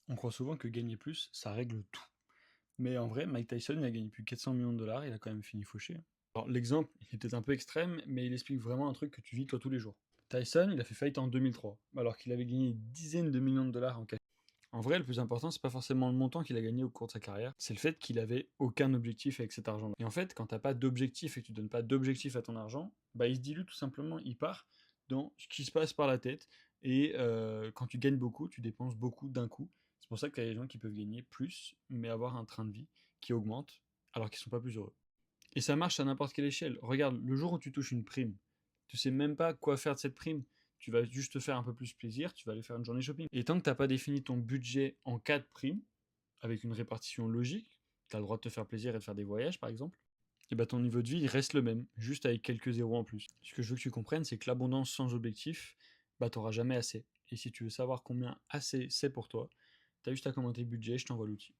On croit souvent que gagner plus, ça règle tout. Mais en vrai, Mike Tyson, il a gagné plus de 400 millions de dollars, il a quand même fini fauché. Alors, l'exemple, il est peut-être un peu extrême, mais il explique vraiment un truc que tu vis toi tous les jours. Tyson, il a fait faillite en 2003, alors qu'il avait gagné des dizaines de millions de dollars en cash. En vrai, le plus important, c'est pas forcément le montant qu'il a gagné au cours de sa carrière, c'est le fait qu'il avait aucun objectif avec cet argent-là. Et en fait, quand t'as pas d'objectif et que tu donnes pas d'objectif à ton argent, bah il se dilue tout simplement, il part dans ce qui se passe par la tête. Et quand tu gagnes beaucoup, tu dépenses beaucoup d'un coup. C'est pour ça qu'il y a des gens qui peuvent gagner plus, mais avoir un train de vie qui augmente, alors qu'ils sont pas plus heureux. Et ça marche à n'importe quelle échelle. Regarde, le jour où tu touches une prime, tu sais même pas quoi faire de cette prime. Tu vas juste te faire un peu plus plaisir, tu vas aller faire une journée shopping. Et tant que tu n'as pas défini ton budget en cas de prime, avec une répartition logique, tu as le droit de te faire plaisir et de faire des voyages par exemple, et bah ton niveau de vie il reste le même, juste avec quelques zéros en plus. Ce que je veux que tu comprennes, c'est que l'abondance sans objectif, bah t'auras jamais assez. Et si tu veux savoir combien assez c'est pour toi, t'as juste à commenter budget, je t'envoie l'outil.